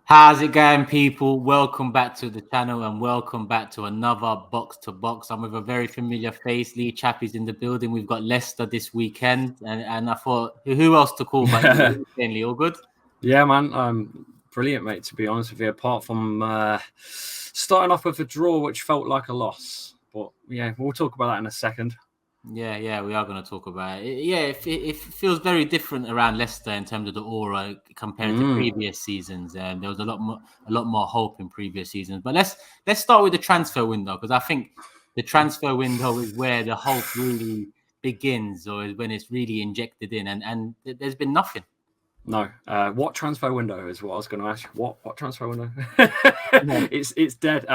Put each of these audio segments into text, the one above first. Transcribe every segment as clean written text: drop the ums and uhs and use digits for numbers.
How's it going, people? Welcome back to the channel and welcome back to another Box to Box. I'm with a very familiar face. Lee Chappie's in the building. We've got Leicester this weekend, and I thought, who else to call but you, Lee? All good? Yeah, man. Brilliant, mate, to be honest with you, apart from starting off with a draw, which felt like a loss. But yeah, we'll talk about that in a second. Yeah, we are going to talk about it. Yeah, it feels very different around Leicester in terms of the aura compared to previous seasons. And there was a lot more hope in previous seasons. But let's start with the transfer window, because I think the transfer window is where the hope really begins, or is when it's really injected in. And there's been nothing. No. What transfer window is what I was going to ask you. What transfer window? No. It's dead.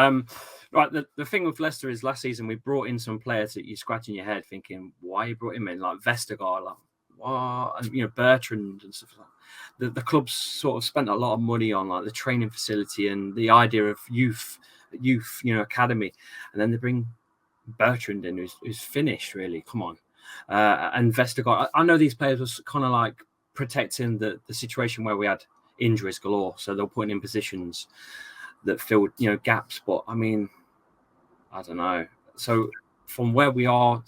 Right. The thing with Leicester is last season we brought in some players that you're scratching your head thinking, why you brought him in? Like Vestergaard, like what? And, Bertrand and stuff like that. The club's sort of spent a lot of money on like the training facility and the idea of youth, academy, and then they bring Bertrand in, who's finished. Really, come on. And Vestergaard. I know these players was kind of like protecting the situation where we had injuries galore, so they'll put in positions that filled gaps. But I mean, I don't know. So from where we are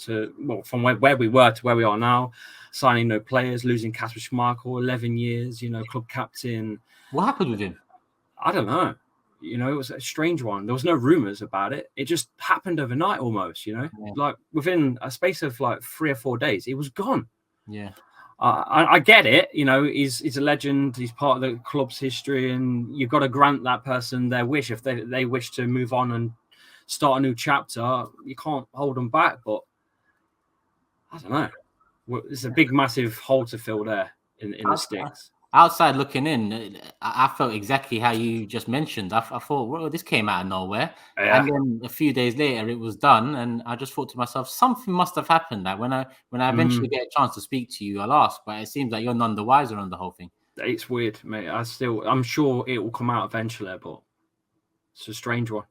from where we were to where we are now, signing no players, losing Kasper Schmeichel, 11 years, club captain. What happened with him? I don't know. It was a strange one. There was no rumors about it. It just happened overnight almost, like within a space of like 3 or 4 days, it was gone. Yeah. I get it. He's a legend. He's part of the club's history, and you've got to grant that person their wish. If they wish to move on and start a new chapter, you can't hold them back. But I don't know. There's a big, massive hole to fill there in the sticks. Outside looking in, I felt exactly how you just mentioned. I thought, well, this came out of nowhere. Yeah. And then a few days later, it was done. And I just thought to myself, something must have happened. That when I eventually get a chance to speak to you, I'll ask. But it seems like you're none the wiser on the whole thing. It's weird, mate. I'm sure it will come out eventually, but it's a strange one.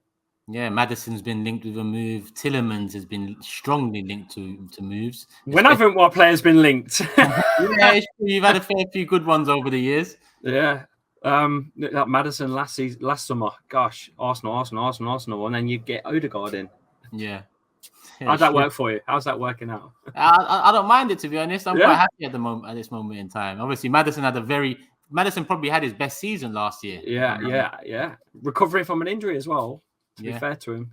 Yeah, Maddison's been linked with a move. Tielemans has been strongly linked to moves. When haven't what players been linked? Yeah, you've had a fair few good ones over the years. Yeah. That Maddison last summer, gosh, Arsenal, and then you get Odegaard in. Yeah. How'd that work for you? How's that working out? I don't mind it, to be honest. I'm quite happy at this moment in time. Obviously, Maddison probably had his best season last year. Yeah. Recovering from an injury as well. To be fair to him,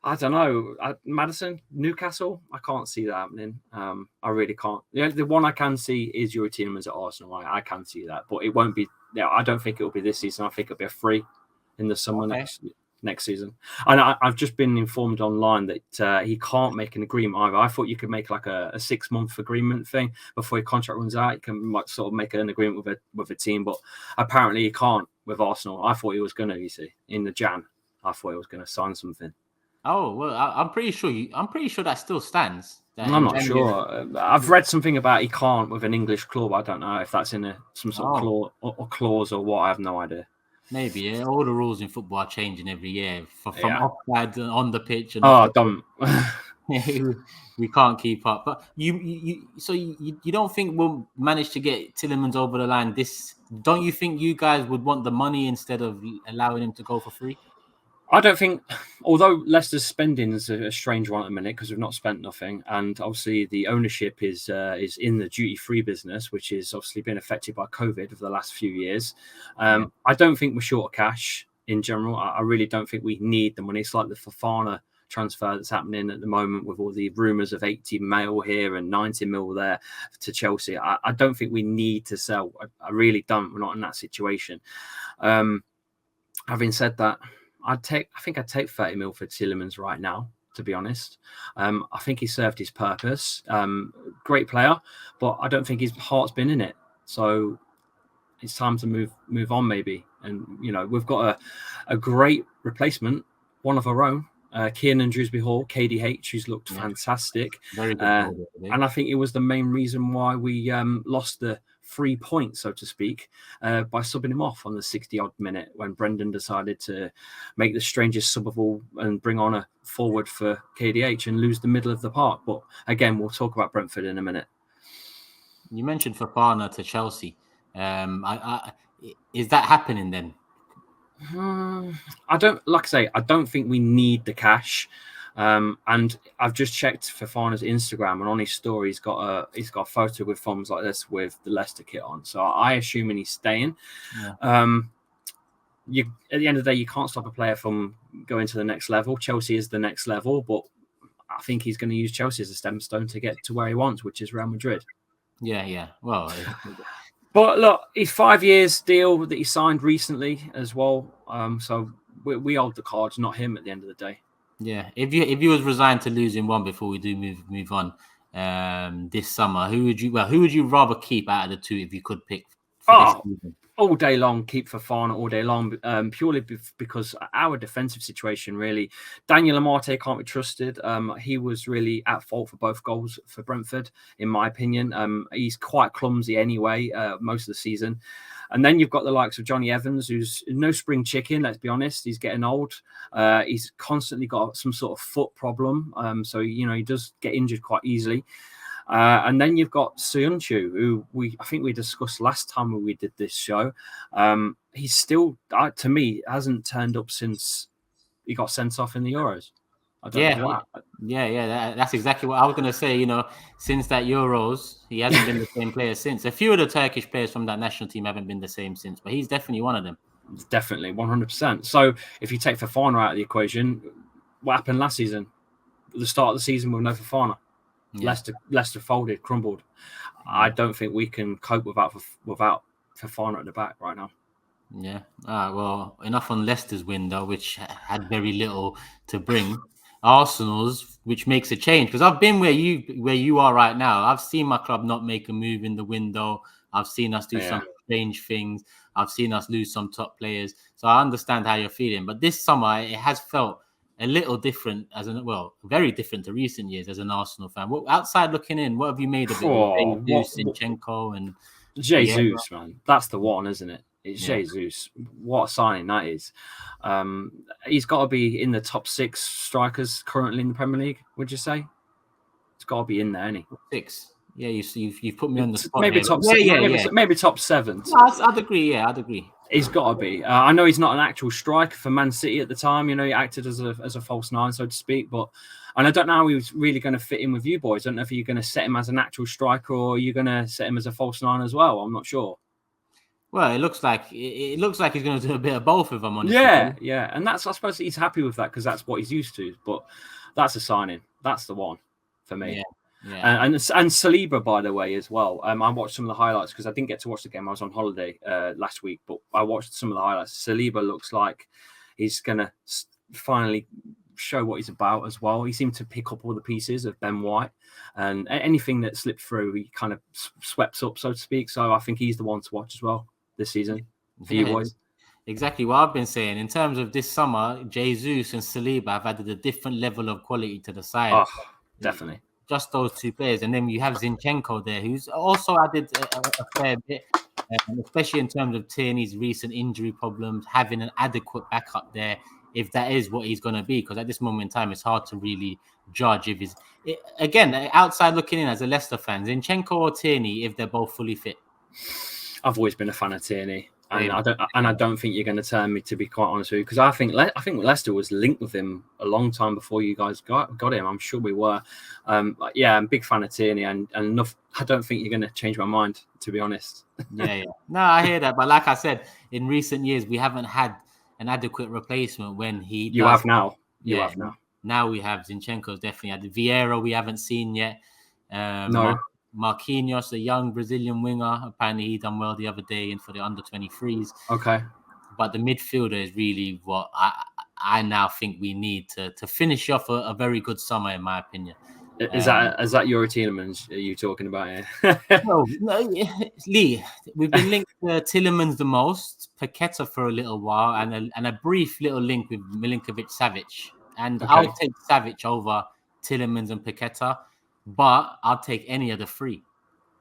I don't know. Maddison, Newcastle, I can't see that happening. I really can't. The one I can see is your Tielemans at Arsenal. I can see that, but it won't be. I don't think it will be this season. I think it'll be a free in the summer next season. And I've just been informed online that he can't make an agreement either. I thought you could make like a 6-month agreement thing before your contract runs out. You can sort of make an agreement with a team, but apparently he can't with Arsenal. I thought he was going to. You see, in the Jan, I thought he was going to sign something. Oh well, I'm pretty sure that still stands. I'm not sure. I've read something about he can't with an English club. I don't know if that's in some sort of clause or what. I have no idea. Maybe, yeah. All the rules in football are changing every year, from offside on the pitch. And don't. We can't keep up. But you don't think we'll manage to get Tielemans over the line? Don't you think you guys would want the money instead of allowing him to go for free? I don't think, although Leicester's spending is a strange one at the minute because we've not spent nothing, and obviously the ownership is in the duty-free business, which is obviously been affected by COVID over the last few years. I don't think we're short of cash in general. I really don't think we need the money. It's like the Fofana transfer that's happening at the moment with all the rumours of 80 mil here and 90 mil there to Chelsea. I don't think we need to sell. I really don't. We're not in that situation. Having said that, I think I'd take 30 mil for Tielemans right now, to be honest. I think he served his purpose. Great player, but I don't think his heart's been in it. So it's time to move on, maybe. And we've got a great replacement, one of our own, Kiernan Dewsbury-Hall, KDH, who's looked fantastic. Very good. And I think it was the main reason why we lost the 3 points, so to speak, by subbing him off on the 60-odd minute when Brendan decided to make the strangest sub of all and bring on a forward for KDH and lose the middle of the park. But again, we'll talk about Brentford in a minute. You mentioned Fofana to Chelsea. Is that happening then? I don't think we need the cash. And I've just checked Fofana's Instagram, and on his story, he's got a photo with thumbs like this with the Leicester kit on. So I assume he's staying. Yeah. At the end of the day, you can't stop a player from going to the next level. Chelsea is the next level, but I think he's going to use Chelsea as a stepping stone to get to where he wants, which is Real Madrid. Yeah. Well, but look, his 5 years deal that he signed recently as well. So we hold the cards, not him. At the end of the day. Yeah. If you was resigned to losing one before we do move on, this summer, who would you rather keep out of the two if you could pick for this season? All day long, keep Fofana all day long, purely because our defensive situation, really. Daniel Amate can't be trusted. He was really at fault for both goals for Brentford, in my opinion. He's quite clumsy anyway, most of the season. And then you've got the likes of Johnny Evans, who's no spring chicken, let's be honest. He's getting old. He's constantly got some sort of foot problem. So, he does get injured quite easily. And then you've got Söyüncü, who I think we discussed last time we did this show. He's still, to me, hasn't turned up since he got sent off in the Euros. I don't know why. Yeah. That's exactly what I was going to say. Since that Euros, he hasn't been the same player since. A few of the Turkish players from that national team haven't been the same since, but he's definitely one of them. Definitely, 100%. So if you take Fofana out of the equation, what happened last season? At the start of the season with no Fofana. Yeah. Leicester folded, crumbled. I don't think we can cope without Fofana at the back right now. Yeah. Well, enough on Leicester's window, which had very little to bring. Arsenal's, which makes a change, because I've been where you are right now. I've seen my club not make a move in the window. I've seen us do some strange things. I've seen us lose some top players. So I understand how you're feeling. But this summer, it has felt a little different very different to recent years as an Arsenal fan. Outside looking in, what have you made of it? Zinchenko and Jesus, man. That's the one, isn't it? It's Jesus. What a signing that is. He's got to be in the top 6 strikers currently in the Premier League, would you say? It's got to be in there, isn't he? 6. Yeah, you've put me on the spot. Maybe here. top 7. Maybe top 7. I'd agree. Yeah, I'd agree. He's got to be. I know he's not an actual striker for Man City at the time. He acted as a false 9, so to speak. And I don't know how he was really going to fit in with you boys. I don't know if you're going to set him as an actual striker or you're going to set him as a false 9 as well. I'm not sure. Well, it looks like he's going to do a bit of both, if I'm honest. Yeah, and I suppose he's happy with that because that's what he's used to. But that's a signing. That's the one for me. Yeah. And Saliba, by the way, as well. I watched some of the highlights because I didn't get to watch the game. I was on holiday last week, but I watched some of the highlights. Saliba looks like he's going to finally show what he's about as well. He seemed to pick up all the pieces of Ben White, and anything that slipped through, he kind of swept up, so to speak. So I think he's the one to watch as well this season for you boys. Exactly what I've been saying. In terms of this summer, Jesus and Saliba have added a different level of quality to the side. Oh, definitely. Just those 2 players. And then you have Zinchenko there, who's also added a fair bit, especially in terms of Tierney's recent injury problems, having an adequate backup there, if that is what he's going to be. Because at this moment in time, it's hard to really judge if he's... Again, outside looking in as a Leicester fan, Zinchenko or Tierney, if they're both fully fit? I've always been a fan of Tierney. And I don't think you're going to turn me, to be quite honest with you, because I think Leicester was linked with him a long time before you guys got him. I'm sure we were. I'm a big fan of Tierney, and enough. I don't think you're going to change my mind, to be honest. Yeah. No, I hear that, but like I said, in recent years we haven't had an adequate replacement when he. You have now. You have now. Now we have Zinchenko's definitely had the Vieira we haven't seen yet. No. Marquinhos, the young Brazilian winger, apparently he done well the other day for the under-23s. Okay. But the midfielder is really what I now think we need to finish off a very good summer, in my opinion. Is that your Tielemans are you talking about here? No, Lee, we've been linked to Tielemans the most, Paqueta for a little while, and a brief little link with Milinkovic-Savic. And okay. I'll take Savic over Tielemans and Paqueta. But I'll take any of the 3.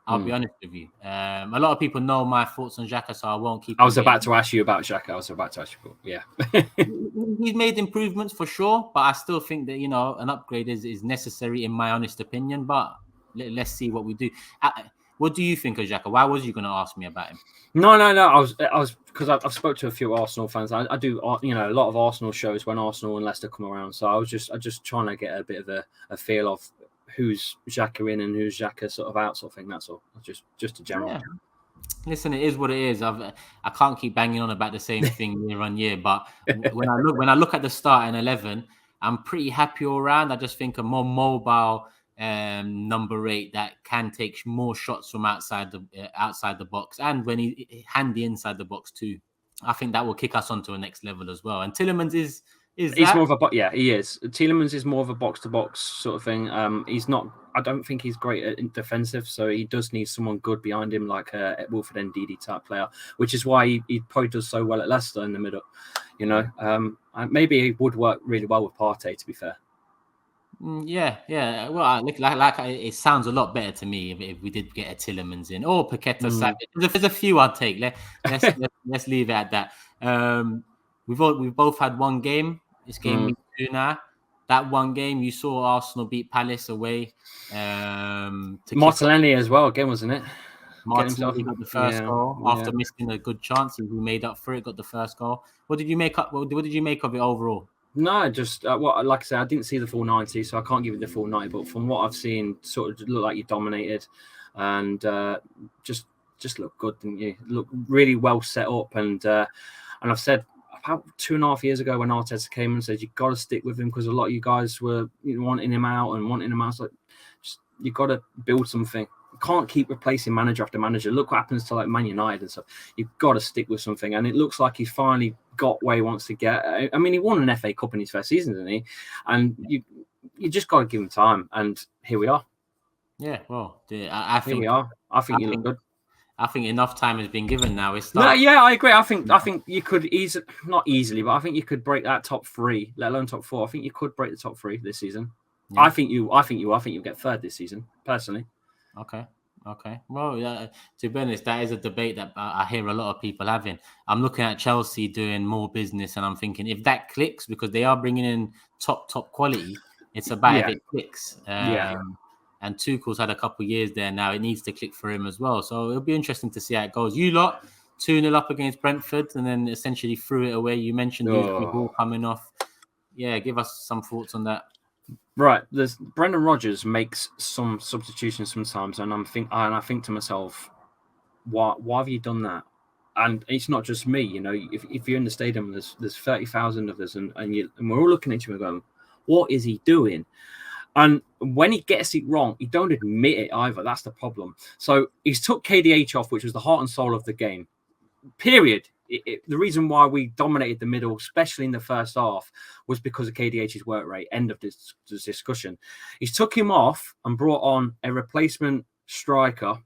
I'll be honest with you. A lot of people know my thoughts on Xhaka, so I won't keep... I was about to ask you about Xhaka. Yeah. He's made improvements for sure, but I still think that, an upgrade is necessary in my honest opinion. But let's see what we do. What do you think of Xhaka? Why was you going to ask me about him? No. I was because I've spoke to a few Arsenal fans. I do, a lot of Arsenal shows when Arsenal and Leicester come around. So I was just trying to get a bit of a feel of who's Xhaka in and who's Xhaka sort of out, sort of thing. That's all. Just a general. Yeah. Listen, it is what it is. I can't keep banging on about the same thing year on year. But when I look at the starting 11, I'm pretty happy all around. I just think a more mobile number 8 that can take more shots from outside the box, and when he handy inside the box too. I think that will kick us onto a next level as well. And Tielemans is he's that? more of a he is. Tielemans is more of a box to box sort of thing. He's not. I don't think he's great at defensive, so he does need someone good behind him, like a Wilfred Ndidi type player, which is why he probably does so well at Leicester in the middle. Maybe he would work really well with Partey, to be fair. Yeah. Well, like it sounds a lot better to me if we did get a Tielemans in or Paqueta. There's a few I'd take. Let's leave it at that. We've both had one game. This game week 2 now. That one game you saw Arsenal beat Palace away. Martinelli as well again, wasn't it? Martinelli got the first goal after missing a good chance. He made up for it. Got the first goal. What did you make of it overall? No, just like I said, I didn't see the full 90, so I can't give you the full 90. But from what I've seen, sort of looked like you dominated, and just looked good, didn't you? Look really well set up, and I've said about 2.5 years ago when Arteta came and said you got to stick with him because a lot of you guys were wanting him out. It's like you got to build something. You can't keep replacing manager after manager. Look what happens to like Man United and stuff. You've got to stick with something, and it looks like he's finally got where he wants to get. I mean, he won an FA Cup in his first season, didn't he? And you just got to give him time, and here we are. Yeah, well, I think here we are. I think you look good. I think enough time has been given now. I agree. I think you could not easily, but I think you could break that top 3, let alone top 4. I think you could break the top 3 this season. Yeah. I think you'll get 3rd this season, personally. Okay. Well, to be honest, that is a debate that I hear a lot of people having. I'm looking at Chelsea doing more business, and I'm thinking if that clicks, because they are bringing in top quality, it's about if it clicks. And Tuchel's had a couple of years there now. It needs to click for him as well. So it'll be interesting to see how it goes. You lot 2-0 up against Brentford and then essentially threw it away. You mentioned the ball coming off. Yeah, give us some thoughts on that. Right, Brendan Rodgers makes some substitutions sometimes, and I think to myself, why have you done that? And it's not just me, If you're in the stadium, there's 30,000 of us, and we're all looking at you and going, what is he doing? And when he gets it wrong, he don't admit it either. That's the problem. So he's took KDH off, which was the heart and soul of the game. Period. The reason why we dominated the middle, especially in the first half, was because of KDH's work rate. End of this discussion. He's took him off and brought on a replacement striker.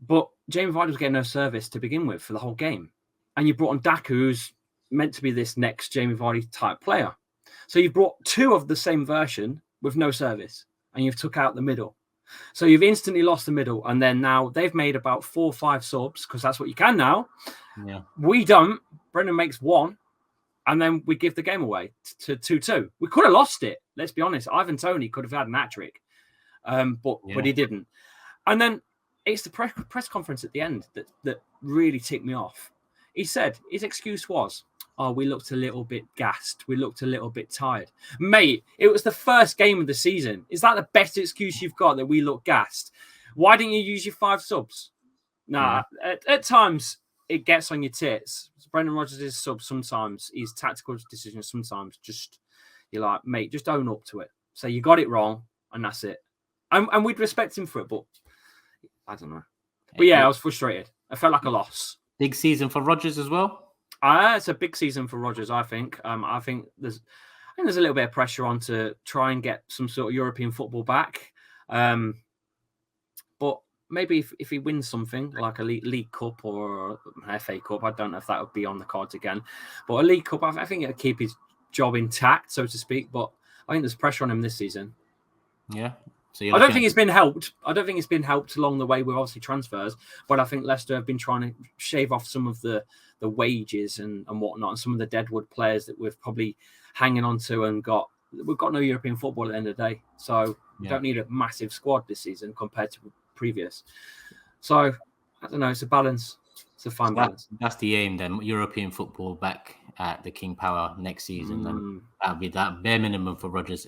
But Jamie Vardy was getting no service to begin with for the whole game. And you brought on Daka, who's meant to be this next Jamie Vardy type player. So you brought 2 of the same version with no service, and you've took out the middle. So you've instantly lost the middle, and then now they've made about 4 or 5 subs, because that's what you can now. Yeah. We don't. Brendan makes 1, and then we give the game away to 2-2. We could have lost it, let's be honest. Ivan Toney could have had an hat-trick, but he didn't. And then it's the press conference at the end that really ticked me off. He said his excuse was, we looked a little bit gassed. We looked a little bit tired. Mate, it was the first game of the season. Is that the best excuse you've got, that we look gassed? Why didn't you use your 5 subs? Nah, at times it gets on your tits. Brendan Rodgers' subs sometimes, his tactical decisions sometimes, just, you're like, mate, just own up to it. Say you got it wrong, and that's it. And we'd respect him for it, but I don't know. But yeah, I was frustrated. I felt like a loss. Big season for Rodgers as well? It's a big season for Rodgers, I think. I think there's a little bit of pressure on to try and get some sort of European football back. But maybe if he wins something like a League Cup or an FA Cup, I don't know if that would be on the cards again. But a League Cup, I think it'll keep his job intact, so to speak. But I think there's pressure on him this season. Yeah. So I don't think it's been helped. I don't think it's been helped along the way with obviously transfers, but I think Leicester have been trying to shave off some of the wages and whatnot, and some of the deadwood players that we've probably hanging on to, and we've got no European football at the end of the day. So we don't need a massive squad this season compared to previous. So I don't know. It's a balance. It's a fine balance. That's the aim then. European football back at the King Power next season. And that'll be that bare minimum for Rodgers.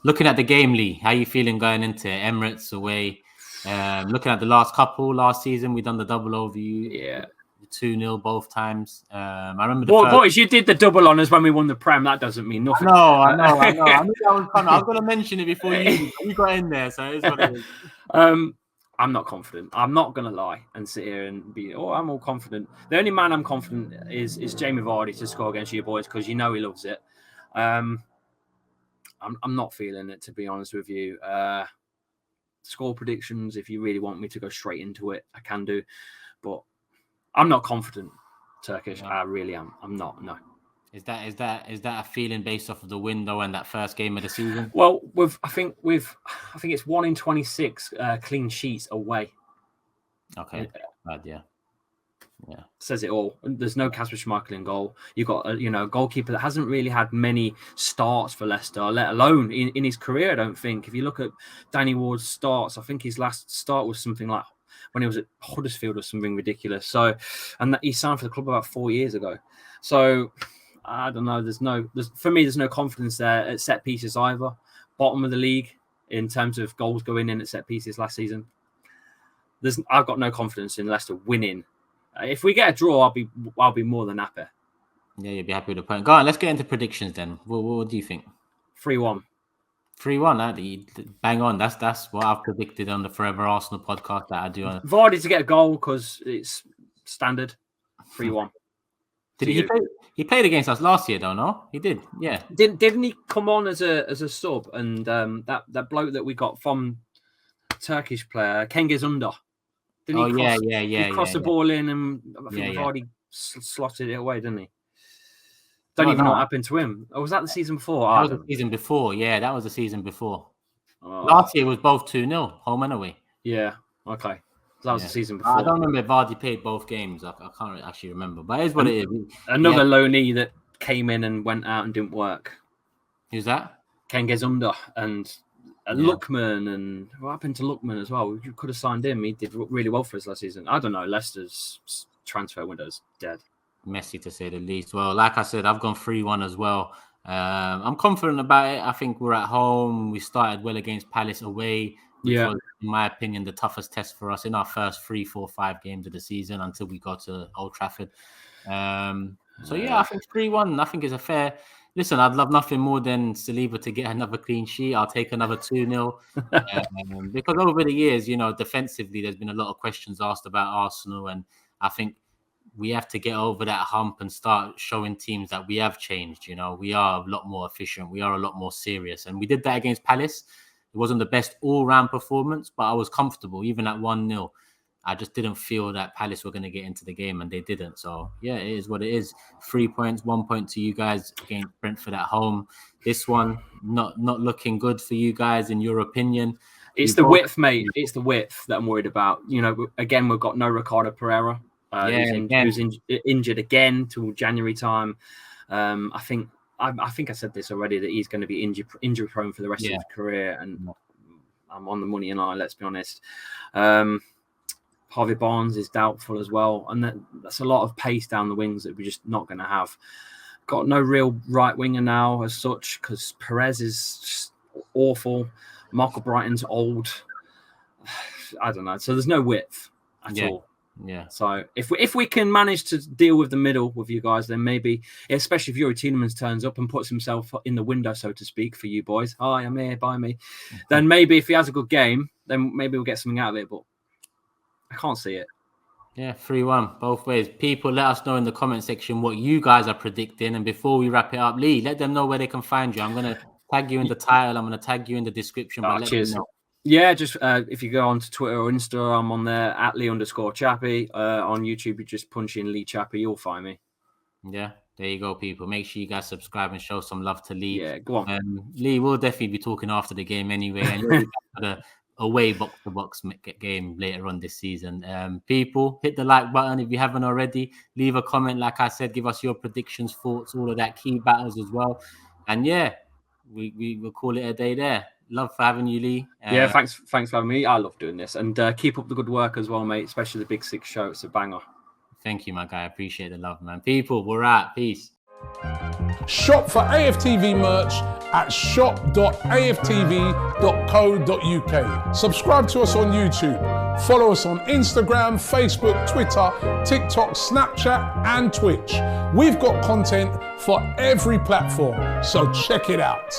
Looking at the game, Lee, how you feeling going into Emirates away? Looking at the last season, we done the double overview. Yeah. 2-0 both times. I remember boys, you did the double honours when we won the Prem. That doesn't mean nothing. I know. I knew that was coming. I was going to mention it before you got in there, so it's what it is. I'm not confident. I'm not going to lie and sit here and be, I'm all confident. The only man I'm confident is Jamie Vardy to score against you boys, because he loves it. I'm not feeling it, to be honest with you. Score predictions, if you really want me to go straight into it, I can do. But I'm not confident, Turkish. No. I really am. I'm not, no. Is that a feeling based off of the window and that first game of the season? Well, I think it's 1 in 26 clean sheets away. Okay, bad, yeah. Says it all. There's no Kasper Schmeichel in goal. You've got a goalkeeper that hasn't really had many starts for Leicester, let alone in his career. I don't think. If you look at Danny Ward's starts, I think his last start was something like when he was at Huddersfield or something ridiculous. So, and he signed for the club about 4 years ago. So, I don't know. There's no confidence there at set pieces either. Bottom of the league in terms of goals going in at set pieces last season. I've got no confidence in Leicester winning. If we get a draw, I'll be more than happy. Yeah, you'll be happy with the point. Go on, let's get into predictions then. What do you think? 3-1. 3-1, bang on. That's what I've predicted on the Forever Arsenal podcast that I do. Vardy to get a goal because it's standard. 3-1. He played against us last year, though? No, he did. Yeah. Didn't he come on as a sub? And that bloke that we got from Turkish player Cengiz Under. Didn't he cross the ball in, and I think Vardy slotted it away, didn't he? Don't even know what happened to him. Or was that the season before? That was the season before. Yeah, that was the season before. Last year was both 2-0, home and away. Yeah, okay. That was the season before. I don't remember if Vardy played both games. I can't actually remember, but it is what it is. Another loanee that came in and went out and didn't work. Who's that? Cengiz Under and Lookman. And what happened to Lookman as well? You could have signed him. He did really well for us last season. I don't know. Leicester's transfer window's dead. Messy to say the least. Well, like I said, I've gone 3-1 as well. I'm confident about it. I think we're at home. We started well against Palace away. Which was, in my opinion, the toughest test for us in our first 3, 4, 5 games of the season until we got to Old Trafford. I think 3-1. I think is a fair. Listen, I'd love nothing more than Saliba to get another clean sheet. I'll take another 2-0 because over the years, defensively, there's been a lot of questions asked about Arsenal, and I think we have to get over that hump and start showing teams that we have changed. We are a lot more efficient. We are a lot more serious, and we did that against Palace. It wasn't the best all-round performance, but I was comfortable. Even at 1-0, I just didn't feel that Palace were going to get into the game, and they didn't. So, yeah, it is what it is. 3 points, 1 point to you guys against Brentford at home. This one, not looking good for you guys, in your opinion. It's the width, mate. It's the width that I'm worried about. Again, we've got no Ricardo Pereira. Who's injured again till January time. I think I said this already, that he's going to be injury prone for the rest of his career, and I'm on the money and let's be honest. Harvey Barnes is doubtful as well, and that's a lot of pace down the wings that we're just not going to have. Got no real right winger now as such, because Perez is just awful. Michael Brighton's old. I don't know. So there's no width at all. Yeah. So if we can manage to deal with the middle with you guys, then maybe, especially if Yuri Tielemans turns up and puts himself in the window, so to speak, for you boys. Hi, I'm here, buy me. Then maybe if he has a good game, then maybe we'll get something out of it. But I can't see it. Yeah, 3-1 both ways. People, let us know in the comment section what you guys are predicting. And before we wrap it up, Lee, let them know where they can find you. I'm going to tag you in the title. I'm going to tag you in the description. Cheers. Yeah, just if you go on to Twitter or Insta, I'm on there at Lee_Chappie. On YouTube, you just punch in Lee Chappie, you'll find me. Yeah, there you go, people. Make sure you guys subscribe and show some love to Lee. Yeah, go on. Lee, we'll definitely be talking after the game anyway. And you'll be back for the away box-to-box game later on this season. People, hit the like button if you haven't already. Leave a comment, like I said. Give us your predictions, thoughts, all of that, key battles as well. And yeah, we will call it a day there. love for having you, Lee. Yeah, thanks for having me. I love doing this, and keep up the good work as well, mate. Especially the Big Six show. It's a banger. Thank you, my guy. I appreciate the love, man. People, we're out. Peace. Shop for AFTV merch at shop.aftv.co.uk. Subscribe to us on YouTube. Follow us on Instagram, Facebook, Twitter, TikTok, Snapchat, and Twitch. We've got content for every platform, so check it out.